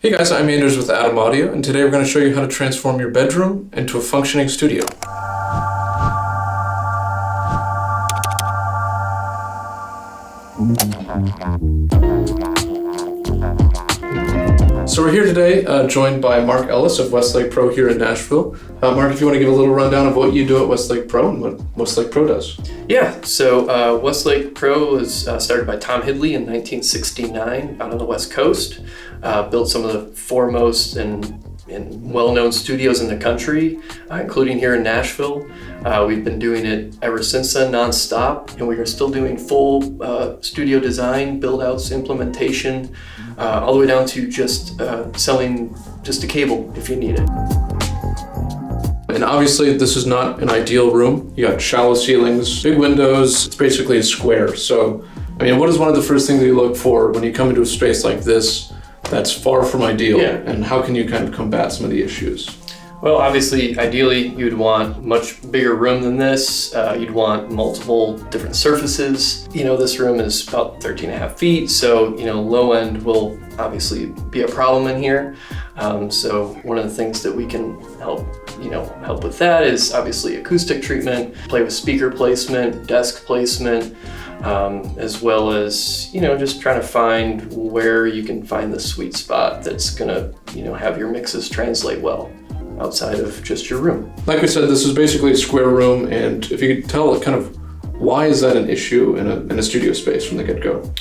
Hey guys, I'm Anders with Adam Audio, and today we're going to show you how to transform your bedroom into a functioning studio. So we're here today, joined by Mark Ellis of Westlake Pro here in Nashville. Mark, if you want to give a little rundown of what you do at Westlake Pro and what Westlake Pro does. Yeah, so Westlake Pro was started by Tom Hidley in 1969 out on the West Coast. Built some of the foremost and well-known studios in the country, including here in Nashville. We've been doing it ever since then, non-stop, and we are still doing full studio design, build-outs, implementation, all the way down to just selling just a cable if you need it. And obviously this is not an ideal room. You got shallow ceilings, big windows, it's basically a square. So, I mean, what is one of the first things that you look for when you come into a space like this that's far from ideal? Yeah. And how can you kind of combat some of the issues? Well, obviously, ideally, you'd want much bigger room than this. You'd want multiple different surfaces. You know, this room is about 13 and a half feet, so, you know, low end will obviously be a problem in here. So one of the things that we can help with that is obviously acoustic treatment, play with speaker placement, desk placement, as well as, you know, just trying to find where you can find the sweet spot that's gonna, you know, have your mixes translate well outside of just your room. Like we said, this is basically a square room, and if you could tell kind of why is that an issue in a studio space from the get-go?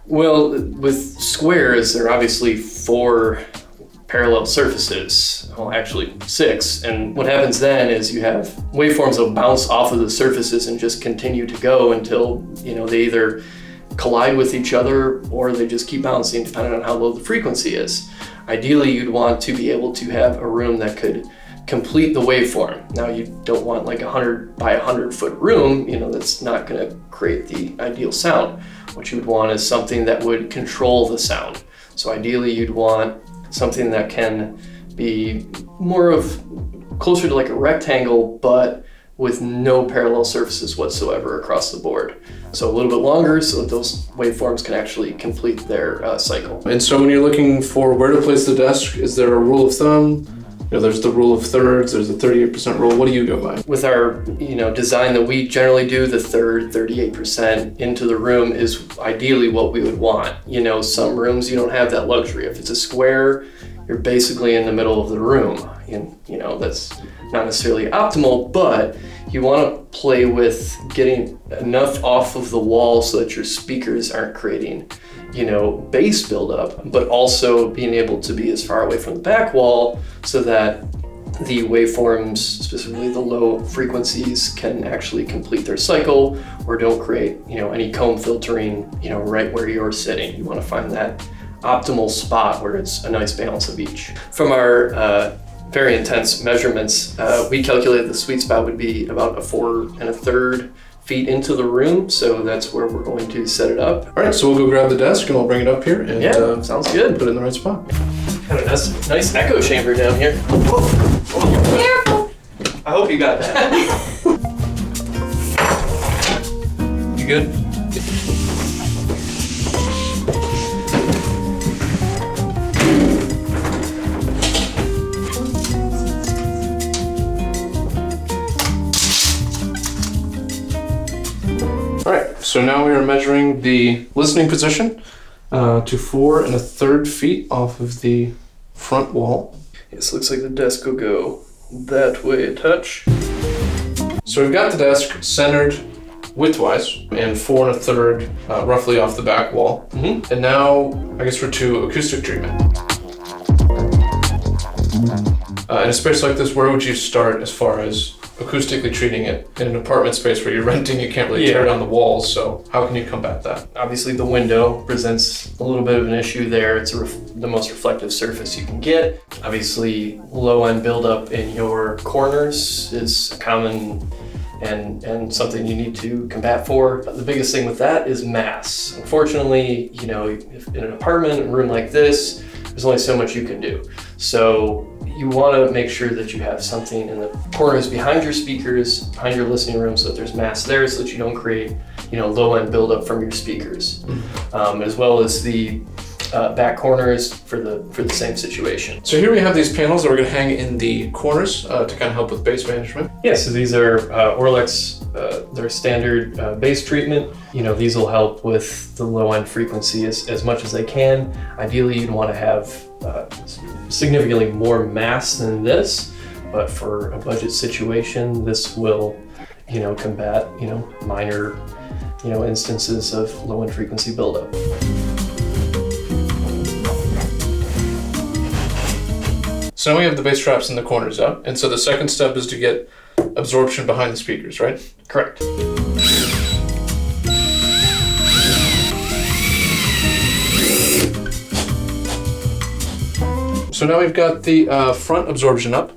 Well, with squares, there are obviously 4 parallel surfaces, well actually 6, and what happens then is you have waveforms that bounce off of the surfaces and just continue to go until, you know, they either collide with each other or they just keep bouncing depending on how low the frequency is. Ideally, you'd want to be able to have a room that could complete the waveform. Now, you don't want like a 100 by 100 foot room, you know, that's not going to create the ideal sound. What you would want is something that would control the sound. So ideally, you'd want something that can be more of closer to like a rectangle, but with no parallel surfaces whatsoever across the board. So a little bit longer so that those waveforms can actually complete their cycle. And so when you're looking for where to place the desk, is there a rule of thumb? You know, there's the rule of thirds, there's a 38% rule. What do you go by? With our, you know, design that we generally do, the third 38% into the room is ideally what we would want. You know, some rooms you don't have that luxury. If it's a square, you're basically in the middle of the room. And, you know, that's not necessarily optimal, but you want to play with getting enough off of the wall so that your speakers aren't creating, you know, bass buildup, but also being able to be as far away from the back wall so that the waveforms, specifically the low frequencies, can actually complete their cycle or don't create, you know, any comb filtering, you know, right where you're sitting. You want to find that optimal spot where it's a nice balance of each. From our very intense measurements, we calculated the sweet spot would be about a 4 1/3 feet into the room, so that's where we're going to set it up. All right, so we'll go grab the desk and we'll bring it up here and sounds good. Put it in the right spot. Got a nice echo chamber down here. Whoa. Careful! I hope you got that. You good? All right, so now we are measuring the listening position to 4 1/3 feet off of the front wall. This looks like the desk will go that way a touch. So we've got the desk centered widthwise and 4 1/3 roughly off the back wall. Mm-hmm. And now I guess we're to acoustic treatment. In a space like this, where would you start as far as acoustically treating it? In an apartment space where you're renting, you can't really tear down the walls, so how can you combat that? Obviously the window presents a little bit of an issue there. It's the most reflective surface you can get. Obviously low end buildup in your corners is common and something you need to combat for. The biggest thing with that is mass. Unfortunately, you know, if in an apartment room like this, there's only so much you can do. So you want to make sure that you have something in the corners behind your speakers, behind your listening room, so that there's mass there, so that you don't create, you know, low end buildup from your speakers, as well as the back corners for the same situation. So here we have these panels that we're going to hang in the corners to kind of help with bass management. Yeah, so these are Orlex, their standard bass treatment. These will help with the low end frequency as much as they can. Ideally, you'd want to have significantly more mass than this, but for a budget situation, this will, combat, minor, instances of low end frequency buildup. So now we have the bass traps in the corners up, and so the second step is to get absorption behind the speakers, right? Correct. So now we've got the front absorption up,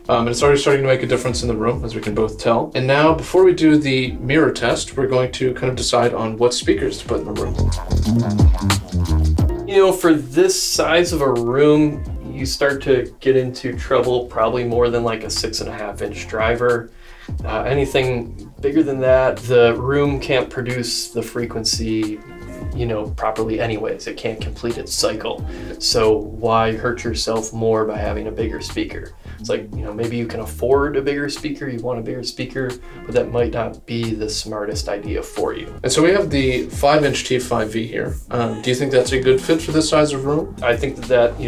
and it's already starting to make a difference in the room, as we can both tell. And now, before we do the mirror test, we're going to kind of decide on what speakers to put in the room. For this size of a room, you start to get into trouble probably more than like a 6.5-inch driver. Anything bigger than that, the room can't produce the frequency, properly anyways. It can't complete its cycle. So why hurt yourself more by having a bigger speaker? It's like, maybe you can afford a bigger speaker, you want a bigger speaker, but that might not be the smartest idea for you. And so we have the 5-inch T5V here. Do you think that's a good fit for this size of room? I think that,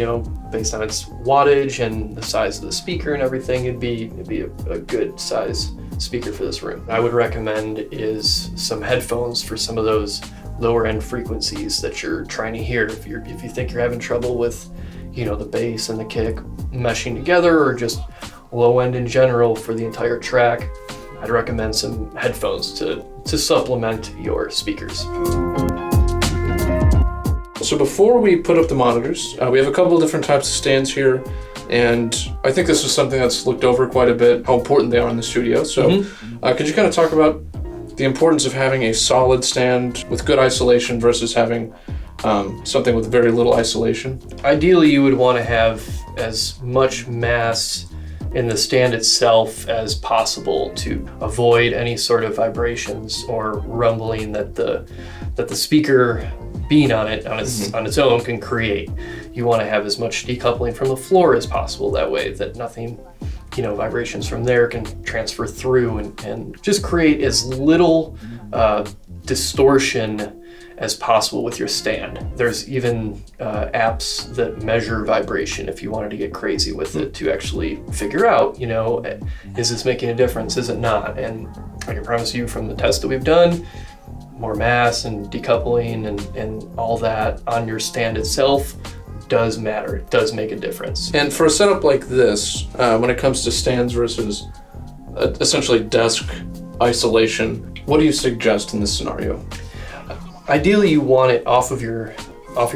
based on its wattage and the size of the speaker and everything, it'd be a good size speaker for this room. I would recommend is some headphones for some of those lower end frequencies that you're trying to hear. If you think you're having trouble with, the bass and the kick meshing together, or just low end in general for the entire track, I'd recommend some headphones to supplement your speakers. So before we put up the monitors, we have a couple of different types of stands here, and I think this is something that's looked over quite a bit, how important they are in the studio. So could you kind of talk about the importance of having a solid stand with good isolation versus having something with very little isolation? Ideally, you would want to have as much mass in the stand itself as possible to avoid any sort of vibrations or rumbling that the speaker being on its own can create. You want to have as much decoupling from the floor as possible, that way that nothing, vibrations from there can transfer through and just create as little distortion as possible with your stand. There's even apps that measure vibration if you wanted to get crazy with it, to actually figure out, is this making a difference, is it not? And I can promise you from the test that we've done, more mass and decoupling and all that on your stand itself does matter. It does make a difference. And for a setup like this, when it comes to stands versus essentially desk isolation, what do you suggest in this scenario? Ideally, you want it off your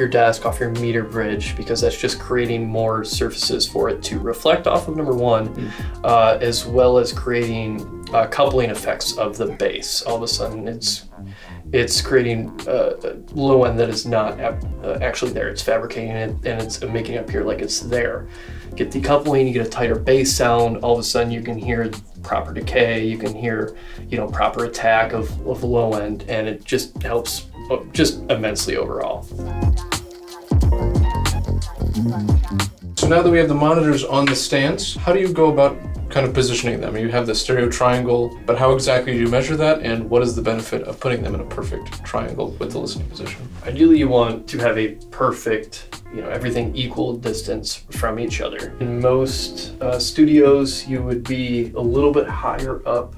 desk, off your meter bridge, because that's just creating more surfaces for it to reflect off of, number one, as well as creating coupling effects of the bass. All of a sudden, it's creating a low end that is not actually there. It's fabricating it and it's making it appear like it's there. Get decoupling, you get a tighter bass sound. All of a sudden, you can hear proper decay. You can hear, proper attack of low end, and it just helps just immensely overall. So now that we have the monitors on the stands, how do you go about kind of positioning them? You have the stereo triangle, but how exactly do you measure that, and what is the benefit of putting them in a perfect triangle with the listening position? Ideally, you want to have a perfect, everything equal distance from each other. In most studios, you would be a little bit higher up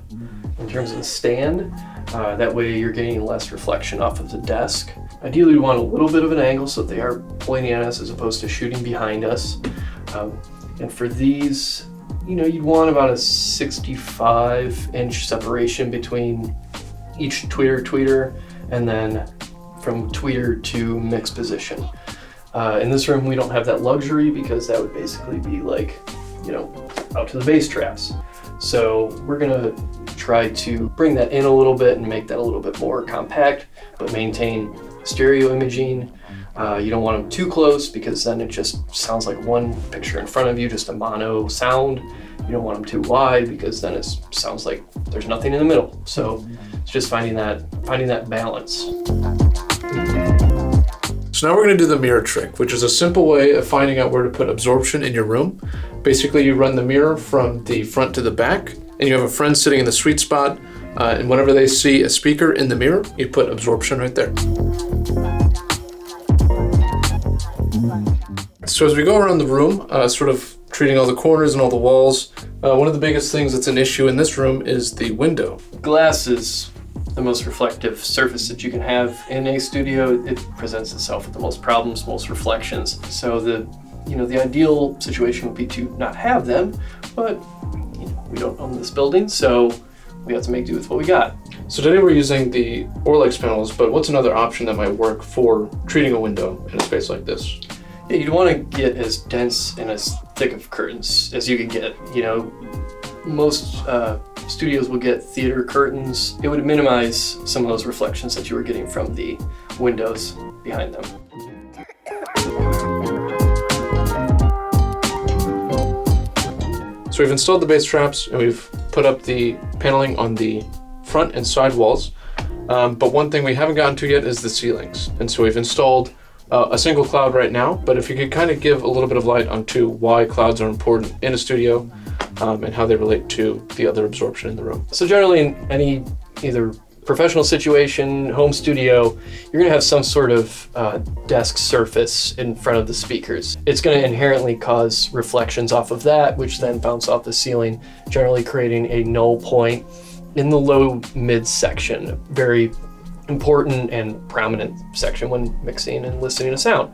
in terms of the stand. That way you're getting less reflection off of the desk. Ideally, we want a little bit of an angle so that they are pointing at us as opposed to shooting behind us. And for these, you'd want about a 65-inch separation between each tweeter, and then from tweeter to mix position. In this room, we don't have that luxury because that would basically be like, out to the bass traps. So we're gonna try to bring that in a little bit and make that a little bit more compact, but maintain stereo imaging. You don't want them too close because then it just sounds like one picture in front of you, just a mono sound. You don't want them too wide because then it sounds like there's nothing in the middle. So it's just finding that balance. So now we're going to do the mirror trick, which is a simple way of finding out where to put absorption in your room. Basically, you run the mirror from the front to the back, and you have a friend sitting in the sweet spot, and whenever they see a speaker in the mirror, you put absorption right there. So as we go around the room, sort of treating all the corners and all the walls, one of the biggest things that's an issue in this room is the window. Glass is the most reflective surface that you can have in a studio. It presents itself with the most problems, most reflections. So the ideal situation would be to not have them, but we don't own this building, so we have to make do with what we got. So today we're using the Orlex panels, but what's another option that might work for treating a window in a space like this? Yeah, you'd want to get as dense and as thick of curtains as you can get. Most studios will get theater curtains. It would minimize some of those reflections that you were getting from the windows behind them. So we've installed the bass traps and we've put up the paneling on the front and side walls. But one thing we haven't gotten to yet is the ceilings. And so we've installed a single cloud right now, but if you could kind of give a little bit of light onto why clouds are important in a studio and how they relate to the other absorption in the room. So generally in any either professional situation, home studio, you're gonna have some sort of desk surface in front of the speakers. It's gonna inherently cause reflections off of that, which then bounce off the ceiling, generally creating a null point in the low mid section. Very important and prominent section when mixing and listening to sound.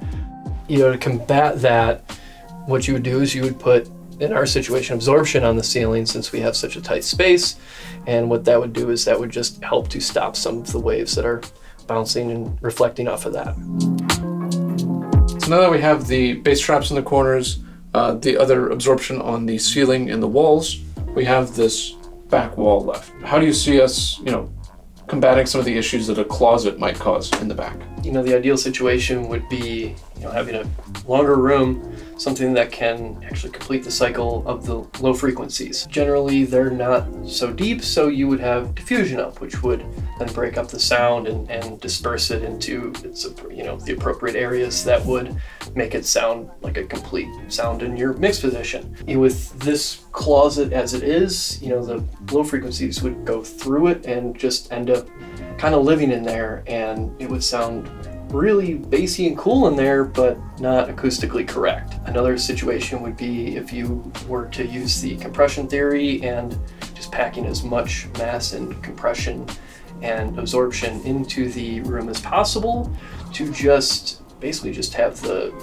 To combat that, what you would do is you would put, in our situation, absorption on the ceiling since we have such a tight space. And what that would do is that would just help to stop some of the waves that are bouncing and reflecting off of that. So now that we have the bass traps in the corners, the other absorption on the ceiling and the walls, we have this back wall left. How do you see us, combating some of the issues that a closet might cause in the back? The ideal situation would be, having a longer room, something that can actually complete the cycle of the low frequencies. Generally, they're not so deep, so you would have diffusion up, which would then break up the sound and disperse it into the appropriate areas that would make it sound like a complete sound in your mix position. With this closet as it is, the low frequencies would go through it and just end up kind of living in there, and it would sound really bassy and cool in there, but not acoustically correct. Another situation would be if you were to use the compression theory and just packing as much mass and compression and absorption into the room as possible to just basically just have the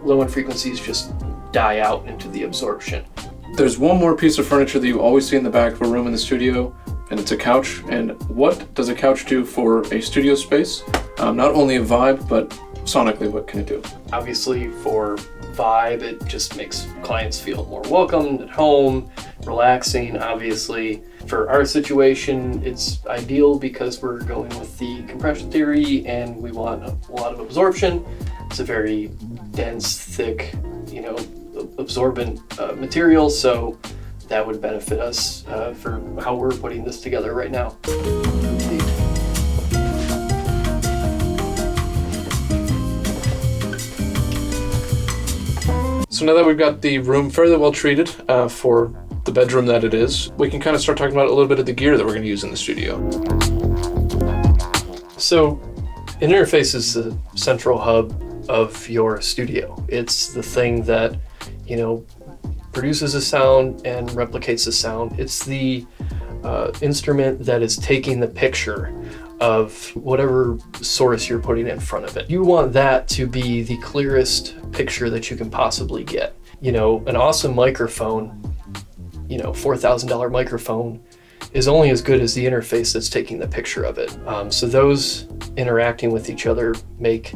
low end frequencies just die out into the absorption. There's one more piece of furniture that you always see in the back of a room in the studio, and it's a couch. And what does a couch do for a studio space? Not only a vibe, but sonically, what can it do? Obviously, for vibe, it just makes clients feel more welcomed at home, relaxing. Obviously, for our situation, it's ideal because we're going with the compression theory and we want a lot of absorption. It's a very dense, thick, absorbent material, so that would benefit us for how we're putting this together right now. So now that we've got the room fairly well treated for the bedroom that it is, we can kind of start talking about a little bit of the gear that we're going to use in the studio. So an interface is the central hub of your studio. It's the thing that, produces a sound and replicates the sound. It's the instrument that is taking the picture of whatever source you're putting in front of it. You want that to be the clearest picture that you can possibly get. An awesome microphone, $4,000 microphone is only as good as the interface that's taking the picture of it. So those interacting with each other make,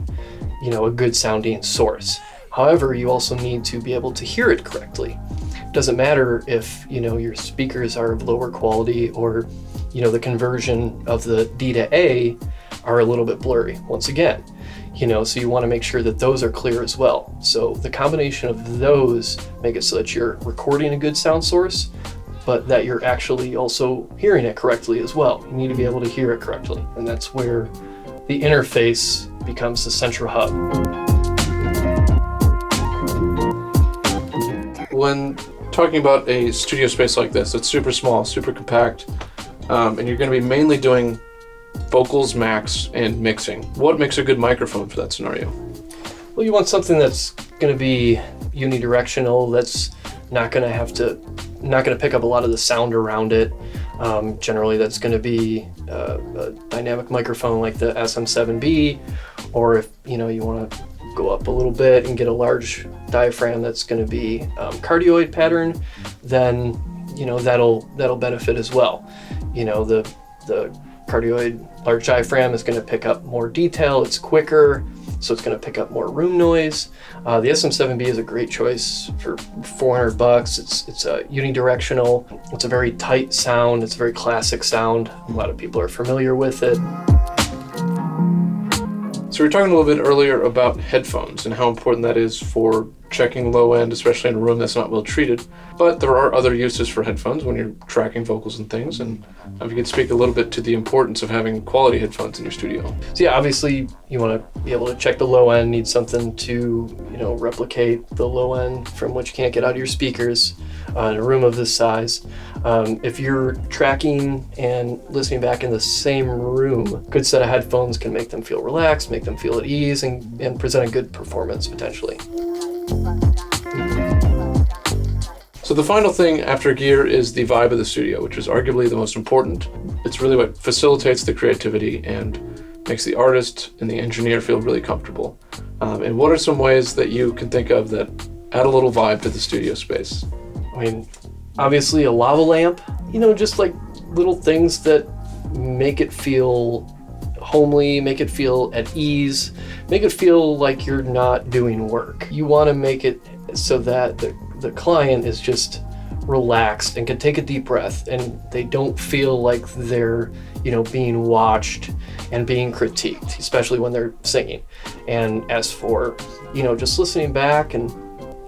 a good sounding source. However, you also need to be able to hear it correctly. It doesn't matter if, your speakers are of lower quality or, the conversion of the D to A are a little bit blurry. Once again, so you want to make sure that those are clear as well. So the combination of those make it so that you're recording a good sound source, but that you're actually also hearing it correctly as well. You need to be able to hear it correctly. And that's where the interface becomes the central hub. When talking about a studio space like this, it's super small, super compact, and you're going to be mainly doing vocals, max, and mixing. What makes a good microphone for that scenario? Well, you want something that's going to be unidirectional, that's not going to pick up a lot of the sound around it. Generally, that's going to be a dynamic microphone like the SM7B, or if you want to go up a little bit and get a large diaphragm that's going to be cardioid pattern, then that'll benefit as well. The cardioid large diaphragm is going to pick up more detail. It's quicker, so it's going to pick up more room noise. The SM7B is a great choice for $400. It's unidirectional. It's a very tight sound. It's a very classic sound. A lot of people are familiar with it. So we were talking a little bit earlier about headphones and how important that is for checking low end, especially in a room that's not well treated. But there are other uses for headphones when you're tracking vocals and things. And if you could speak a little bit to the importance of having quality headphones in your studio. So yeah, obviously you want to be able to check the low end, need something to, replicate the low end from which you can't get out of your speakers in a room of this size. If you're tracking and listening back in the same room, a good set of headphones can make them feel relaxed, make them feel at ease, and present a good performance potentially. So the final thing after gear is the vibe of the studio, which is arguably the most important. It's really what facilitates the creativity and makes the artist and the engineer feel really comfortable. And what are some ways that you can think of that add a little vibe to the studio space? I mean, obviously a lava lamp, just like little things that make it feel homely, make it feel at ease, make it feel like you're not doing work. You want to make it so that the client is just relaxed and can take a deep breath, and they don't feel like they're being watched and being critiqued, especially when they're singing. And as for just listening back and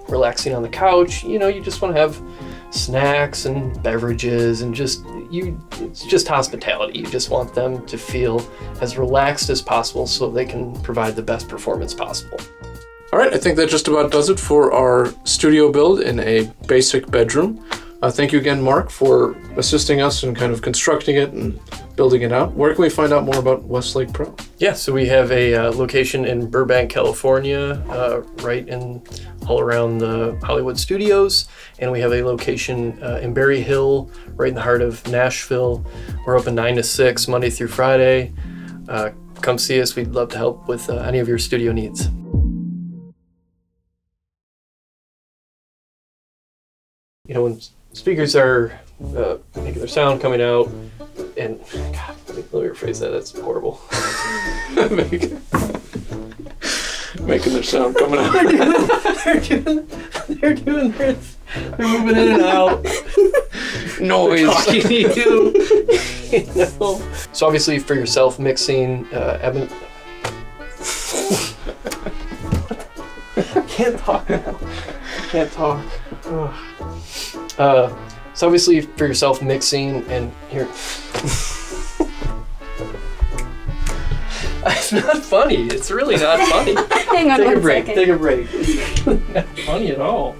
relaxing on the couch, you just want to have snacks and beverages, and it's just hospitality. You just want them to feel as relaxed as possible so they can provide the best performance possible. All right, I think that just about does it for our studio build in a basic bedroom. Thank you again, Mark, for assisting us in kind of constructing it and building it out. Where can we find out more about Westlake Pro? Yeah, so we have a location in Burbank, California, right all around the Hollywood studios, and we have a location in Berry Hill, right in the heart of Nashville. We're open 9 to 6, Monday through Friday. Come see us. We'd love to help with any of your studio needs. When speakers are making their sound coming out, and God, let me rephrase that. That's horrible. Making their sound coming out. They're doing this. They're moving in and out. Noise. Talking to you. So obviously for yourself mixing, I can't talk now. Can't talk. So obviously for yourself mixing, and here. It's not funny. It's really not funny. Hang on Take one a break. second. Take a break. It's not funny at all.